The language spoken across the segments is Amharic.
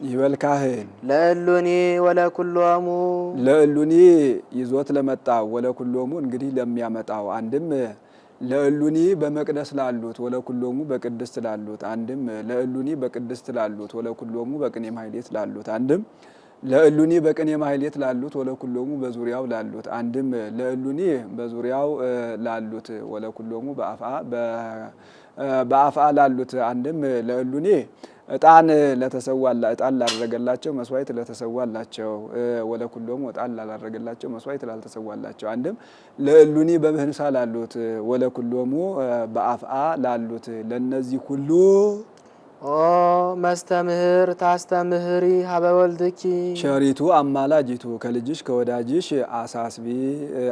ይበልካህን ለእሉኒ ወለኩሎሙ ለእሉኒ ይዞት ለመጣው ወለኩሎሙ እንግዲህ ለሚያመጣው አንድም ለእሉኒ በመቅደስ ላሉት ወለኩሎሙ በቅድስት ላሉት አንድም ለእሉኒ በቅድስት ላሉት ወለኩሎሙ በቅኔ ማህሌት ላሉት አንድም ለእሉኒ በቅኔ ማህሌት ላሉት ወለኩሎሙ በዙሪያው ላሉት አንድም ለእሉኒ በዙሪያው ላሉት ወለኩሎሙ በአፋ ላሉት አንድም ለእሉኒ እጣን ለተሰዋላ እጣን ላደረገላቸው መስዋዕት ለተሰዋላቸው ወለኩሎሙ እጣን ላደረገላቸው መስዋዕት ላልተሰዋላቸው አንድም ለእሉኒ በምህንሳ ላሉት ወለኩሎሙ በአፍአ ላሉት ለነዚህ ሁሉ ኦ መስተምህር ታስተምህሪ ሀበ ወልድኪ ሸሪቱ አማላጅቱ ከልጅሽ ከወዳጅሽ አሳስቢ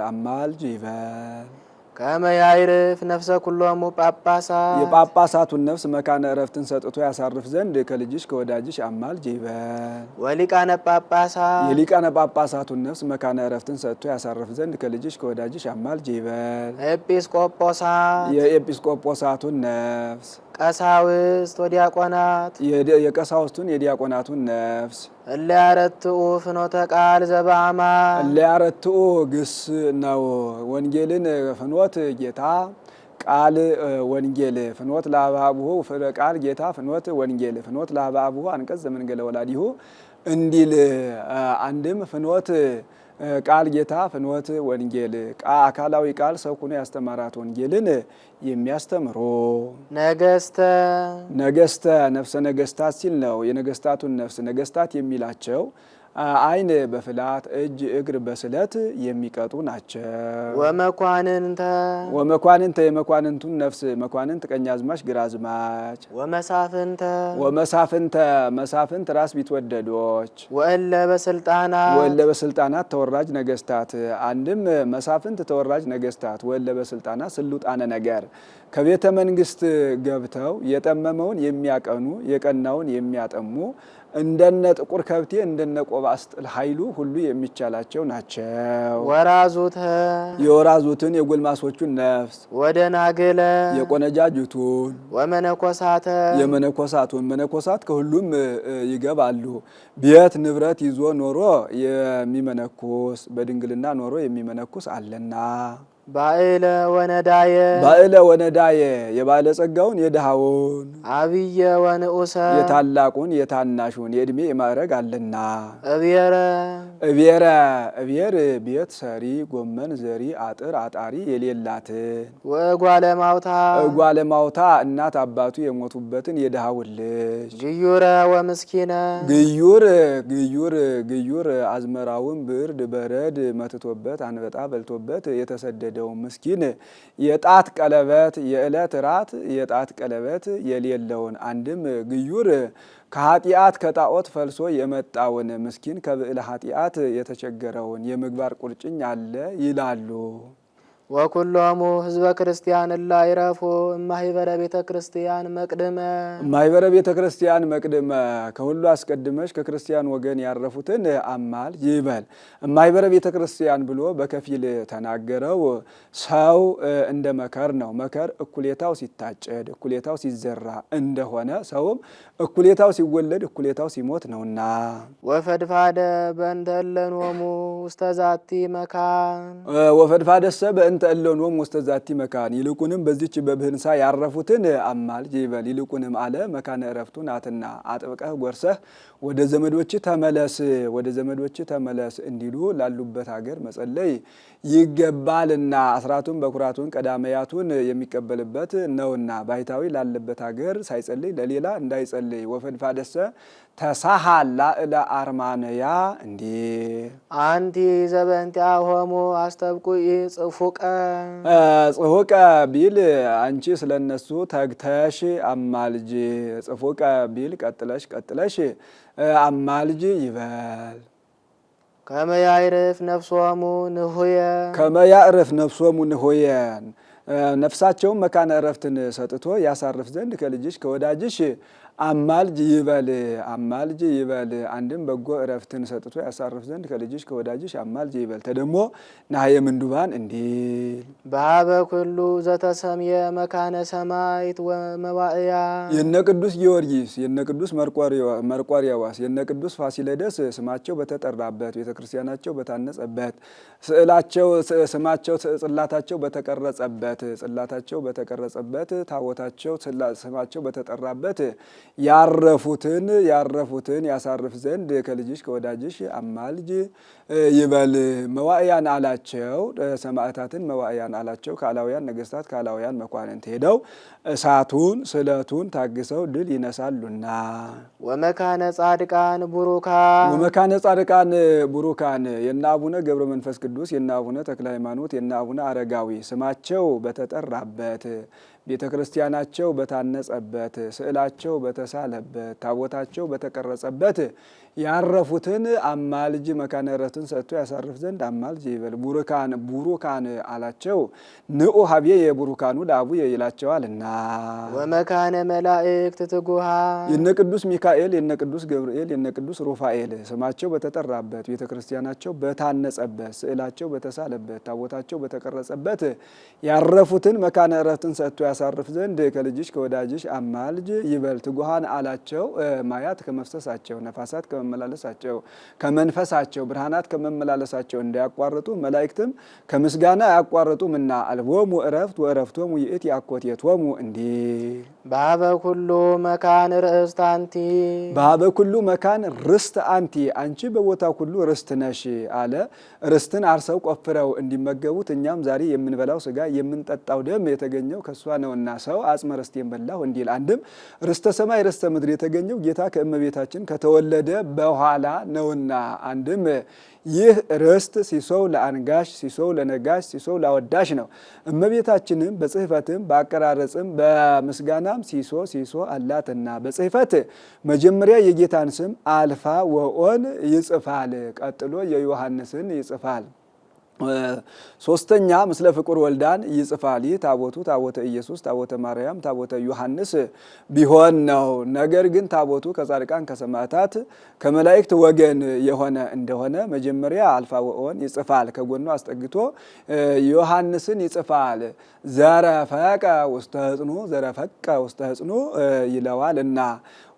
አማልጅ ይበል ከመያይርፍ ነፍሰ ኩሎሙ ጳጳሳት የጳጳሳቱን ነፍስ መካነ ዕረፍትን ሰጥቶ ያሳርፍ ዘንድ ከልጅሽ ከወዳጅሽ አማልጅ ይበል ወሊቃነ ጳጳሳት የሊቃነ ጳጳሳቱን ነፍስ መካነ ዕረፍትን ሰጥቶ ያሳርፍ ዘንድ ከልጅሽ ከወዳጅሽ አማልጅ ይበል ኤጲስቆጶሳት የኤጲስቆጶሳቱን ነፍስ ቀሳውስት ወዲያቆናት የቀሳውስቱን የዲያቆናቱን ነፍስ እለያረትኡ ፍኖተ ቃል ዘበአማ እለያረትኡ ግስ ነው ወንጌልን ፍኖት ጌታ ቃል ወንጌል ፍኖት ለአብአብሁ ቃል ጌታ ፍኖት ወንጌል ፍኖት ለአብአብሁ አንቀጽ ዘመንገለ ወላዲሁ እንዲል አንድም ፍኖት ቃል ጌታ ፍኖት ወንጌል አካላዊ ቃል ሰው ሆኖ ያስተማራት ወንጌልን የሚያስተምሩ ነገስተ ነፍሰ ነገስታት ሲል ነው። የነገስታቱን ነፍስ ነገስታት የሚላቸው አይን በፍላት እጅ እግር በስለት የሚቀጡ ናቸው። ወመኳንንተ የመኳንንቱን ነፍስ መኳንንት ቀኛዝማች ግራዝማች ወመሳፍንተ መሳፍንት ራስ ቢትወደዶች ወእለ በስልጣናት ተወራጅ ነገስታት አንድም መሳፍንት ተወራጅ ነገስታት ወእለ በስልጣናት ስልጣነ ነገር ከቤተ መንግስት ገብተው የጠመመውን የሚያቀኑ የቀናውን የሚያጠሙ እንደነ ጥቁር ከብቴ እንደነ ቆባስጥል ኃይሉ ሁሉ የሚቻላቸው ናቸው። የወራዙትን የጎልማሶቹን ነፍስ ወደናገለ የቆነጃጅቱን የመነኮሳቱን መነኮሳት ከሁሉም ይገባሉ። ቤት ንብረት ይዞ ኖሮ የሚመነኩስ በድንግልና ኖሮ የሚመነኩስ አለና ባዕለ ወነዳየ የባለ ጸጋውን የድሃውን አብየ ወንኡሰ የታላቁን የታናሹን የእድሜ የማዕረግ አለና እብየር ቤት ሰሪ ጎመን ዘሪ አጥር አጣሪ የሌላትን ወጓለ ማውታ እናት አባቱ የሞቱበትን የድሃውን ልጅ ግዩረ ወምስኪነ ግዩር አዝመራውን ብርድ በረድ መትቶበት አንበጣ በልቶበት የተሰደደ ምስኪን የጣት ቀለበት የዕለት ራት የጣት ቀለበት የሌለውን አንድም ግዩር ከኃጢአት ከጣዖት ፈልሶ የመጣውን ምስኪን ከብዕለ ኃጢአት የተቸገረውን የምግባር ቁርጭኝ አለ ይላሉ። ወኩሎሙ ህዝበ ክርስቲያን ላ ይረፉ ማህበረ ቤተ ክርስቲያን መቅድመ ከሁሉ አስቀድመሽ ከክርስቲያን ወገን ያረፉትን አማል ይበል። ማህበረ ቤተ ክርስቲያን ብሎ በከፊል ተናገረው። ሰው እንደ መከር ነው። መከር እኩሌታው ሲታጨድ እኩሌታው ሲዘራ እንደሆነ ሰውም እኩሌታው ሲወለድ እኩሌታው ሲሞት ነውና ወፈድፋደ በእንተ እለኖሙ ውስተ ዛቲ መካን ወፈድፋደሰ በእንተ እለኖሙ ውስተ ዛቲ መካን ይልቁንም በዚች በብህንሳ ያረፉትን አማልጅ ይበል። ይልቁንም አለ መካነ ዕረፍቱ ናትና አጥብቀህ ጎርሰህ ወደ ዘመዶች ተመለስ እንዲሉ ላሉበት ሀገር መጸለይ ይገባልና አስራቱን በኩራቱን ቀዳመያቱን የሚቀበልበት ነውና ባይታዊ ላለበት ሀገር ሳይጸልይ ለሌላ እንዳይጸልይ ወፈድፋደሰ ተሳሃላ እለ አርማንያ እንዲ አንቲ ዘበንቲያ ሆሙ አስተብቁይ ጽፉቀ ቢል አንቺ ስለነሱ ተግተሽ አማልጅ ጽፉቀ ቢል ቀጥለሽ አማልጅ ይበል። ከመያዕርፍ ነፍሶሙ ንሁየን ነፍሳቸውን መካነ ዕረፍትን ሰጥቶ ያሳርፍ ዘንድ ከልጅሽ ከወዳጅሽ አማልጅ ይበል አማልጅ ይበል። አንድም በጎ እረፍትን ሰጥቶ ያሳርፍ ዘንድ ከልጅሽ ከወዳጅሽ አማልጅ ይበል። ተደሞ ናየ ምንዱባን እንዲል በሀበ ኩሉ ዘተሰምየ መካነ ሰማይት ወመባእያ የነ ቅዱስ ጊዮርጊስ የነ ቅዱስ መርቆሬዎስ የነ ቅዱስ ፋሲለደስ ስማቸው በተጠራበት ቤተክርስቲያናቸው በታነጸበት ስማቸው ጽላታቸው በተቀረጸበት ታቦታቸው ስማቸው በተጠራበት ያረፉትን ያሳርፍ ዘንድ ከልጅሽ ከወዳጅሽ አማልጅ ይበል። መዋእያን አላቸው ሰማዕታትን መዋእያን አላቸው። ካላውያን ነገስታት ካላውያን መኳንንት ሄደው እሳቱን ስለቱን ታግሰው ድል ይነሳሉና። ወመካነ ጻድቃን ቡሩካን የነ አቡነ ገብረ መንፈስ ቅዱስ የነ አቡነ ተክለ ሃይማኖት የነ አቡነ አረጋዊ ስማቸው በተጠራበት ቤተክርስቲያናቸው በታነጸበት ስዕላቸው በተሳለበት ታቦታቸው በተቀረጸበት ያረፉትን አማልጅ መካነ ዕረፍትን ሰጥቶ ያሳርፍ ዘንድ አማልጅ ይበል። ቡሩካን አላቸው ንዑ ሀብየ የቡሩካኑ ለአቡየ ይላቸዋልና። ወመካነ መላእክት ትጉሃን የነ ቅዱስ ሚካኤል የነ ቅዱስ ገብርኤል የነ ቅዱስ ሩፋኤል ስማቸው በተጠራበት ቤተክርስቲያናቸው በታነጸበት ስዕላቸው በተሳለበት ታቦታቸው በተቀረጸበት ያረፉትን መካነ ዕረፍትን ሰጥቶ ያሳርፍ ዘንድ ከልጅሽ ከወዳጅሽ አማልጅ ይበል። ትጉሃን አላቸው ማያት ከመፍሰሳቸው ነፋሳት ከመመላለሳቸው ከመንፈሳቸው ብርሃናት ከመመላለሳቸው እንዳያቋርጡ መላእክትም ከምስጋና አያቋርጡምና። አልቦሙ ዕረፍት ወዕረፍቶሙ ይእቲ አኮቴቶሙ እንዲል በሀበ ኩሉ መካን ርእስት አንቲ በሀበ ኩሉ መካን ርስት አንቲ አንቺ በቦታ ሁሉ ርስት ነሽ አለ። ርስትን አርሰው ቆፍረው እንዲመገቡት እኛም ዛሬ የምንበላው ስጋ የምንጠጣው ደም የተገኘው ከሷ ነውና ሰው አጽመ ርስቴን በላሁ እንዲል። አንድም ርስተ ሰማይ ርስተ ምድር የተገኘው ጌታ ከእመቤታችን ከተወለደ በኋላ ነውና። አንድም ይህ ርስት ሲሶው ለአንጋሽ ሲሶው ለነጋሽ ሲሶው ላወዳሽ ነው። እመቤታችንም በጽሕፈትም በአቀራረጽም በምስጋናም ሲሶ አላትና በጽሕፈት መጀመሪያ የጌታን ስም አልፋ ወኦን ይጽፋል። ቀጥሎ የዮሐንስን ይጽፋል። ሶስተኛ ምስለ ፍቁር ወልዳን ይጽፋል። ይህ ታቦቱ ታቦተ ኢየሱስ ታቦተ ማርያም ታቦተ ዮሐንስ ቢሆን ነው። ነገር ግን ታቦቱ ከጻድቃን ከሰማዕታት ከመላእክት ወገን የሆነ እንደሆነ መጀመሪያ አልፋ ወኦን ይጽፋል። ከጎኑ አስጠግቶ ዮሐንስን ይጽፋል። ዘረፈቀ ውስተ ሕጽኑ ይለዋልና።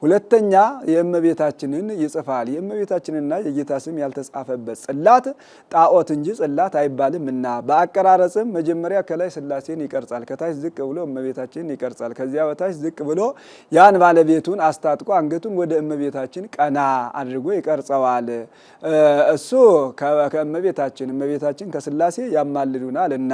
ሁለተኛ የእመቤታችንን ይጽፋል። የእመቤታችንና የጌታ ስም ያልተጻፈበት ጽላት ጣዖት እንጂ ጽላት አይባልምና። በአቀራረጽም መጀመሪያ ከላይ ሥላሴን ይቀርጻል። ከታች ዝቅ ብሎ እመቤታችንን ይቀርጻል። ከዚያ በታች ዝቅ ብሎ ያን ባለቤቱን አስታጥቆ አንገቱን ወደ እመቤታችን ቀና አድርጎ ይቀርጸዋል። እሱ እመቤታችን ከሥላሴ ያማልዱናልና።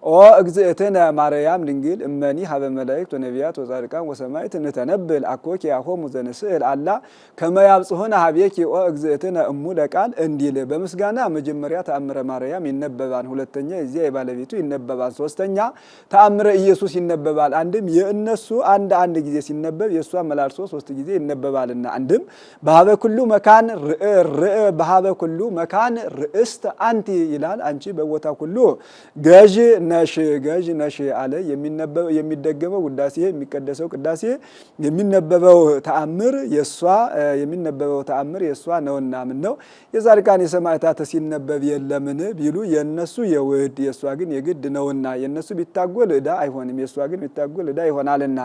ኦ እግዝእትነ ማርያም ድንግል እመኒ ሀበ መላእክት ወነቢያት ወጻድቃን ወሰማዕት እንተነብል አኮኪ ያሆሙ ዘንስእል አላ ከመያብጽሆነ ሀቤኪ ኦ እግዝእትነ እሙ ለቃል እንዲል። በምስጋና መጀመሪያ ተአምረ ማርያም ይነበባል። ሁለተኛ የዚያ የባለቤቱ ይነበባል። ሶስተኛ ተአምረ ኢየሱስ ይነበባል። አንድም የእነሱ አንድ ጊዜ ሲነበብ የእሷ መላልሶ 3 ጊዜ ይነበባልና። አንድም በሀበ ኩሉ መካን ርእስት አንቲ ይላል። አንቺ በቦታ ሁሉ ገዥ ነሽ አለ። የሚደገመው ውዳሴ የሚቀደሰው ቅዳሴ የሚነበበው ተአምር የሷ ነውና። ምን ነው የጻድቃን የሰማዕታት ሲነበብ የለምን ቢሉ የነሱ የውድ የሷ ግን የግድ ነውና። የነሱ ቢታጎል ዕዳ አይሆንም፣ የሷ ግን ቢታጎል ዕዳ ይሆናልና።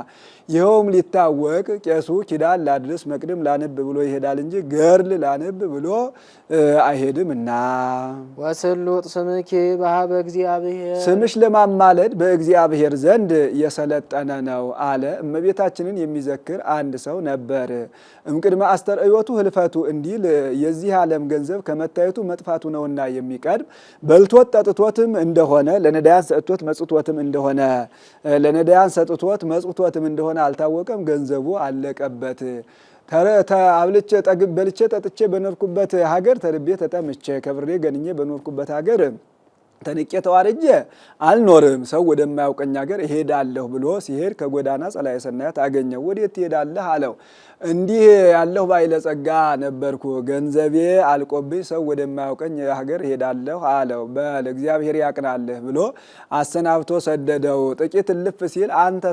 ይኸውም ሊታወቅ ቄሱ ኪዳን ላድርስ መቅድም ላንብ ብሎ ይሄዳል እንጂ ገርል ላንብ ብሎ አይሄድምና። ወስሉጥ ስምኪ በሀበ እግዚአብሔር ስምሽ ለማማለድ በእግዚአብሔር ዘንድ የሰለጠነ ነው አለ። እመቤታችንን የሚዘክር አንድ ሰው ነበር። እምቅድመ አስተርእዮቱ ህልፈቱ እንዲል የዚህ ዓለም ገንዘብ ከመታየቱ መጥፋቱ ነውና የሚቀድም በልቶት ጠጥቶትም እንደሆነ ለነዳያን ሰጥቶት መጽቶትም እንደሆነ አልታወቀም። ገንዘቡ አለቀበት። በልቼ ጠጥቼ በኖርኩበት ሀገር ተርቤ ተጠምቼ ከብሬ ገንኜ በኖርኩበት ሀገር ተንቄ ተዋርጄ አልኖርም፣ ሰው ወደማያውቀኝ ሀገር እሄዳለሁ ብሎ ሲሄድ ከጎዳና ጸላዔ ሰናያት አገኘው። ወዴት ትሄዳለህ አለው። እንዲህ ያለሁ ባለጸጋ ነበርኩ፣ ገንዘቤ አልቆብኝ ሰው ወደማያውቀኝ ሀገር እሄዳለሁ አለው። በል እግዚአብሔር ያቅናልህ ብሎ አሰናብቶ ሰደደው። ጥቂት እልፍ ሲል አንተ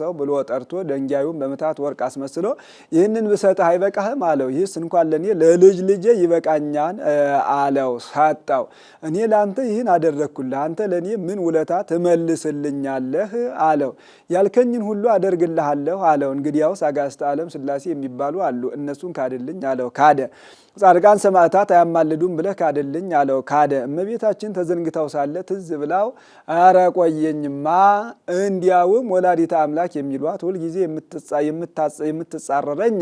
ሰው ብሎ ጠርቶ ደንጋዩን በምታት ወርቅ አስመስሎ ይህንን ብሰጥህ አይበቃህም አለው። ይህስ እንኳን ለእኔ ለልጅ ልጄ ይበቃኛል አለው። ሰጠው። እኔ ለአንተ ይህን አደረግኩልህ፣ አንተ ለእኔ ምን ውለታ ትመልስልኛለህ አለው። ያልከኝን ሁሉ አደርግልሃለሁ አለው። እንግዲያውስ አጋዕዝተ ዓለም ሥላሴ የሚባሉ አሉ፣ እነሱን ካድልኝ አለው። ካደ። ጻድቃን ሰማዕታት አያማልዱም ብለህ ካድልኝ አለው። ካደ። እመቤታችን ተዘንግታው ሳለ ትዝ ብላው ኧረ ቆየኝማ እንዲያውም ወላዲተ አምላክ የሚሏት ሁልጊዜ የምትጻረረኝ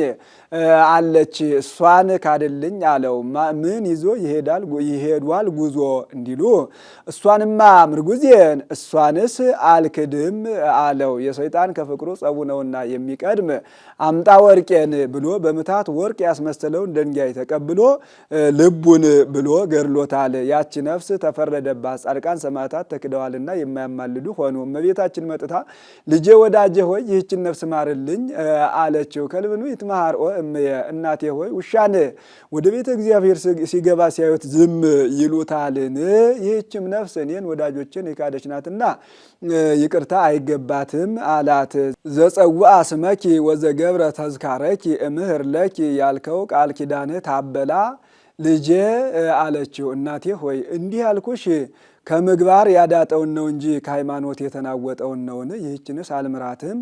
አለች፣ እሷን ካድልኝ አለው። ምን ይዞ ይሄዳል ይሄዷል ጉዞ እንዲሉ እሷንማ ምርጉዜን እሷንስ አልክድም አለው። የሰይጣን ከፍቅሩ ጸቡ ነውና የሚቀድም አምጣ ወርቄን ብሎ በምታት ወርቅ ያስመሰለውን ደንጋይ ተቀብሎ ልቡን ብሎ ገድሎታል። ያቺ ነፍስ ተፈረደባት። ጻድቃን ሰማዕታት ተክደዋልና የማያማልዱ ሆኑ። እመቤታችን መጥታ ልጄ ወዳጄ ሆይ ይህችን ነፍስ ማርልኝ አለችው። ከልብኑ ይትመሃር እምየ እናቴ ሆይ ውሻን ወደ ቤተ እግዚአብሔር ሲገባ ሲያዩት ዝም ይሉታልን? ይህችም ነፍስ እኔን ወዳጆችን የካደች ናትና ይቅርታ አይገባትም አላት። ዘጸውአ ስመኪ ወዘገብረ ተዝካረኪ እምህር ለኪ ያልከው ቃል ኪዳንህ ታበላ ልጄ አለችው። እናቴ ሆይ እንዲህ ያልኩሽ ከምግባር ያዳጠውን ነው እንጂ ከሃይማኖት የተናወጠውን ነውን? ይህችንስ አልምራትም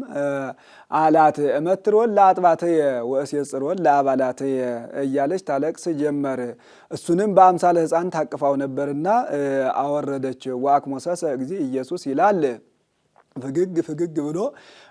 አላት። እመትሮን ለአጥባትየ ወእሴጽሮን ለአባላትየ እያለች ታለቅስ ጀመር። እሱንም በአምሳለ ሕፃን ታቅፋው ነበርና አወረደች። ወአክሞሰሰ እግዚእ ኢየሱስ ይላል ፍግግ ብሎ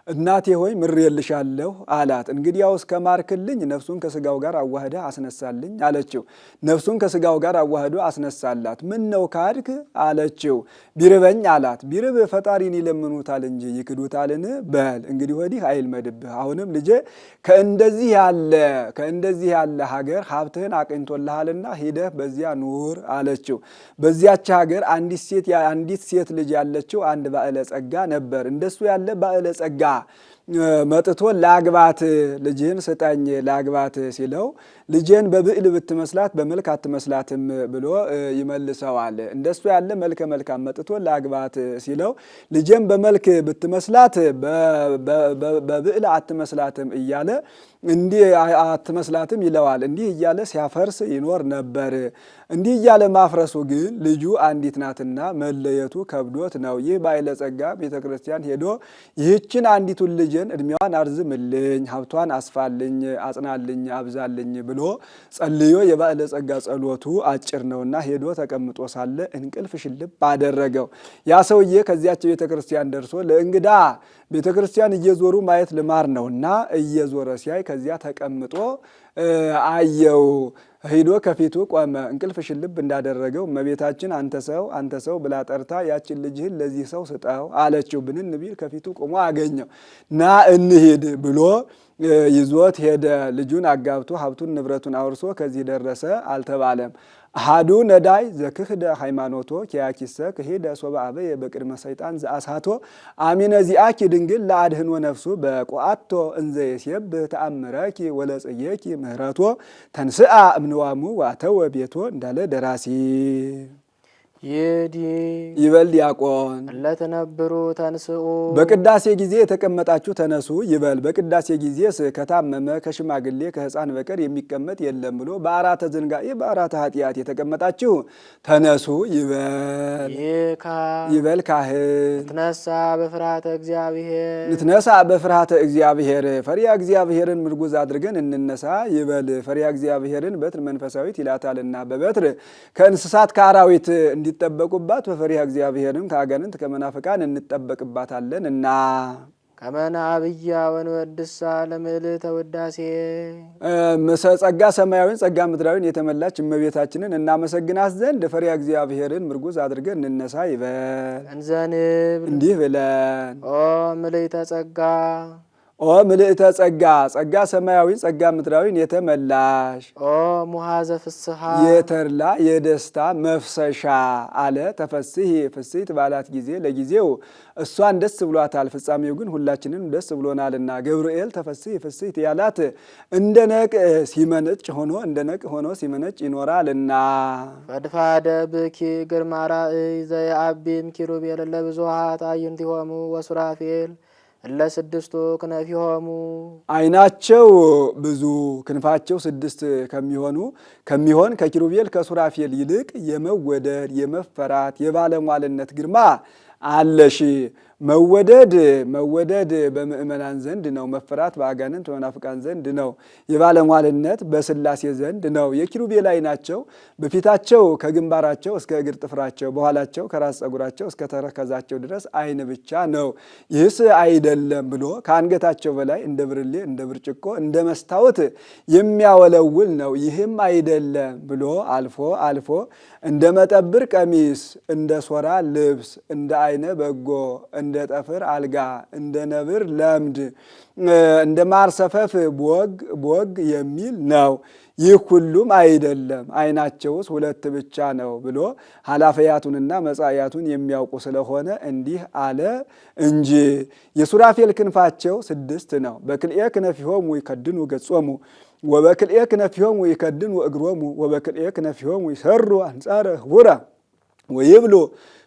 እናቴ ሆይ ምሬልሻለሁ አላት። እንግዲያውስ ከማርክልኝ ነፍሱን ከስጋው ጋር አዋህደ አስነሳልኝ አለችው። ነፍሱን ከስጋው ጋር አዋህዶ አስነሳላት። ምን ነው ካድክ አለችው። ቢርበኝ አላት። ቢርብ ፈጣሪን ይለምኑታል እንጂ ይክዱታልን? በል እንግዲህ ወዲህ አይልመድብህ። አሁንም ልጄ ከእንደዚህ ያለ ሀገር ሀብትህን አቅኝቶልሃልና ሂደህ በዚያ ኑር አለችው። በዚያች ሀገር አንዲት ሴት ልጅ ያለችው አንድ ባዕለ ጸጋ ነበር። እንደሱ ያለ ባዕለ ጸጋ መጥቶ ላግባት ልጅህን ስጠኝ ላግባት ሲለው ልጅህን በብዕል ብትመስላት በመልክ አትመስላትም ብሎ ይመልሰዋል። እንደሱ ያለ መልከ መልካም መጥቶ ላግባት ሲለው ልጅህን በመልክ ብትመስላት በብዕል አትመስላትም እያለ እንዲህ አትመስላትም ይለዋል። እንዲህ እያለ ሲያፈርስ ይኖር ነበር። እንዲህ እያለ ማፍረሱ ግን ልጁ አንዲት ናትና መለየቱ ከብዶት ነው። ይህ ባዕለ ጸጋ ቤተ ክርስቲያን ሄዶ ይህችን አንዲቱን ልጅን እድሜዋን አርዝምልኝ፣ ሀብቷን አስፋልኝ፣ አጽናልኝ፣ አብዛልኝ ብሎ ጸልዮ የባዕለ ጸጋ ጸሎቱ አጭር ነውና ሄዶ ተቀምጦ ሳለ እንቅልፍ ሽልብ አደረገው። ያ ሰውዬ ከዚያች ቤተ ክርስቲያን ደርሶ ለእንግዳ ቤተ ክርስቲያን እየዞሩ ማየት ልማር ነውና እየዞረ ሲያይ ከዚያ ተቀምጦ አየው። ሂዶ ከፊቱ ቆመ። እንቅልፍ ሽልብ እንዳደረገው እመቤታችን አንተ ሰው ብላ ጠርታ ያችን ልጅህን ለዚህ ሰው ስጠው አለችው። ብንን ቢል ከፊቱ ቆሞ አገኘው። ና እንሂድ ብሎ ይዞት ሄደ። ልጁን አጋብቶ ሀብቱን ንብረቱን አውርሶ ከዚህ ደረሰ አልተባለም። አሐዱ ነዳይ ዘክህደ ሃይማኖቶ ኪያኪሰ ክሄደ ሶበ አበየ በቅድመ ሰይጣን ዘአሳቶ አሚነ ዚአኪ ድንግል ለአድህኖ ነፍሱ በቆአቶ እንዘ የሴብህ ተአምረኪ ወለጽየኪ ምህረቶ ተንስአ እምንዋሙ ዋተወ ቤቶ እንዳለ ደራሲ ይበል ዲያቆን ለተነብሩ ተንስኡ በቅዳሴ ጊዜ የተቀመጣችሁ ተነሱ ይበል። በቅዳሴ ጊዜስ ከታመመ ከሽማግሌ ከሕፃን በቀር የሚቀመጥ የለም ብሎ በአራተ ዝንጋኤ በአራተ ኃጢአት የተቀመጣችሁ ተነሱ ይበል። ይበል ካህን ንትነሳ በፍርሃተ እግዚአብሔር ፈሪያ እግዚአብሔርን ምርጉዝ አድርገን እንነሳ ይበል። ፈሪያ እግዚአብሔርን በትር መንፈሳዊት ይላታልና በበትር ከእንስሳት ከአራዊት እንዲጠበቁባት በፈሪሃ እግዚአብሔርም ከአጋንንት ከመናፍቃን እንጠበቅባታለን እና ከመናብያ ወንወድሳ ለምልዕተ ውዳሴ ጸጋ ሰማያዊን ጸጋ ምድራዊን የተመላች እመቤታችንን እናመሰግናት ዘንድ ፈሪሃ እግዚአብሔርን ምርጉዝ አድርገን እንነሳ ይበል። እንዘንብል እንዲህ ብለን ኦ ምልዕተ ጸጋ ኦ ምልእተ ጸጋ ጸጋ ሰማያዊ ጸጋ ምድራዊን የተመላሽ ኦ ሙሃዘ ፍስሐ የተድላ የደስታ መፍሰሻ አለ። ተፈስሒ ፍስሕት ባላት ጊዜ ለጊዜው እሷን ደስ ብሏታል፣ ፍጻሜው ግን ሁላችንም ደስ ብሎናልና። ገብርኤል ተፈስሒ ፍስሕት ያላት እንደ ነቅ ሲመነጭ ሆኖ እንደ ነቅ ሆኖ ሲመነጭ ይኖራልና። ፈድፋደ ብኪ ግርማ ራእይ ዘየአቢም ኪሩቤል ለብዙኃት አዕይንቲሆሙ ወሱራፌል ለስድስቱ ክነፊሆሙ ዓይናቸው ብዙ ክንፋቸው ስድስት ከሚሆን ከኪሩቤል ከሱራፌል ይልቅ የመወደድ የመፈራት የባለሟልነት ግርማ አለሽ። መወደድ በምእመናን ዘንድ ነው። መፈራት በአጋንንት በመናፍቃን ዘንድ ነው። የባለሟልነት በሥላሴ ዘንድ ነው። የኪሩቤል ዓይናቸው በፊታቸው ከግንባራቸው እስከ እግር ጥፍራቸው በኋላቸው ከራስ ፀጉራቸው እስከ ተረከዛቸው ድረስ ዓይን ብቻ ነው። ይህስ አይደለም ብሎ ከአንገታቸው በላይ እንደ ብርሌ እንደ ብርጭቆ እንደ መስታወት የሚያወለውል ነው። ይህም አይደለም ብሎ አልፎ እንደ መጠብር ቀሚስ እንደ ሶራ ልብስ እንደ አይነ በጎ እንደ ጠፍር አልጋ እንደ ነብር ለምድ እንደ ማር ሰፈፍ ቦግ የሚል ነው። ይህ ሁሉም አይደለም፣ ዓይናቸውስ ሁለት ብቻ ነው ብሎ ኃላፊያቱንና መጻያቱን የሚያውቁ ስለሆነ እንዲህ አለ እንጂ። የሱራፌል ክንፋቸው ስድስት ነው። በክልኤ ክነፊሆሙ ይከድኑ ገጾሙ ወበክልኤ ክነፊሆሙ ይከድኑ እግሮሙ ወበክልኤ ክነፊሆሙ ይሰሩ አንጻረ ህቡራ ወይብሉ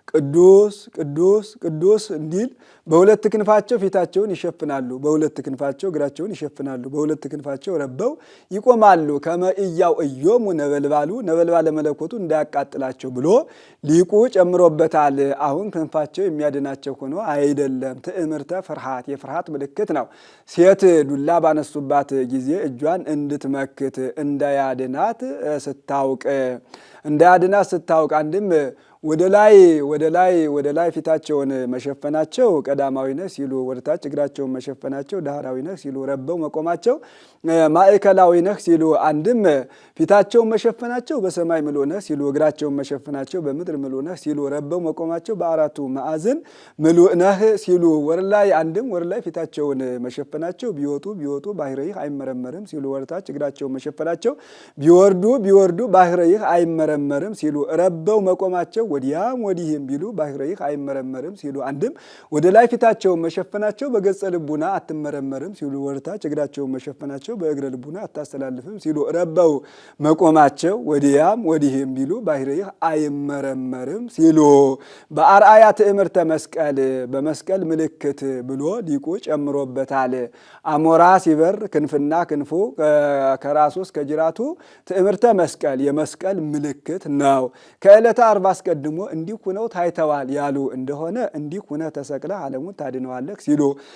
ቅዱስ ቅዱስ ቅዱስ እንዲል በሁለት ክንፋቸው ፊታቸውን ይሸፍናሉ፣ በሁለት ክንፋቸው እግራቸውን ይሸፍናሉ፣ በሁለት ክንፋቸው ረበው ይቆማሉ። ከመ ኢያዕዮሙ ነበልባሉ ነበልባለ መለኮቱ እንዳያቃጥላቸው ብሎ ሊቁ ጨምሮበታል። አሁን ክንፋቸው የሚያድናቸው ሆኖ አይደለም። ትዕምርተ ፍርሃት የፍርሃት ምልክት ነው። ሴት ዱላ ባነሱባት ጊዜ እጇን እንድትመክት እንዳያድናት ስታውቅ አንድም ወደ ላይ ፊታቸውን መሸፈናቸው ቀዳማዊ ነህ ሲሉ፣ ወደ ታች እግራቸውን መሸፈናቸው ዳህራዊ ነህ ሲሉ፣ ረበው መቆማቸው ማዕከላዊ ነህ ሲሉ፣ አንድም ፊታቸውን መሸፈናቸው በሰማይ ምሉእ ነህ ሲሉ፣ እግራቸውን መሸፈናቸው በምድር ምሉእ ነህ ሲሉ፣ ረበው መቆማቸው በአራቱ ማዕዘን ምሉእ ነህ ሲሉ፣ አንድም ወደ ላይ ፊታቸውን መሸፈናቸው ቢወጡ ባሕርይህ አይመረመርም ሲሉ፣ ወደ ታች እግራቸውን መሸፈናቸው ቢወርዱ ባሕርይህ አይመረመርም ሲሉ፣ ረበው መቆማቸው ወዲያም ወዲህም ቢሉ ባሕርይህ አይመረመርም ሲሉ፣ አንድም ወደ ላይ ፊታቸውን መሸፈናቸው በገጸ ልቡና አትመረመርም ሲሉ፣ ወደታች እግራቸውን መሸፈናቸው በእግረ ልቡና አታስተላልፍም ሲሉ፣ ረበው መቆማቸው ወዲያም ወዲህም ቢሉ ባሕርይህ አይመረመርም ሲሉ፣ በአርአያ ትዕምርተ መስቀል በመስቀል ምልክት ብሎ ሊቁ ጨምሮበታል። አሞራ ሲበር ክንፍና ክንፉ ከራሱ እስከ ጅራቱ ትዕምርተ መስቀል የመስቀል ምልክት ነው። ከዕለተ ዓርብ አስቀድሞ እንዲህ ሁነው ታይተዋል ያሉ እንደሆነ እንዲህ ሁነህ ተሰቅለህ ዓለሙን ታድነዋለህ ሲሉ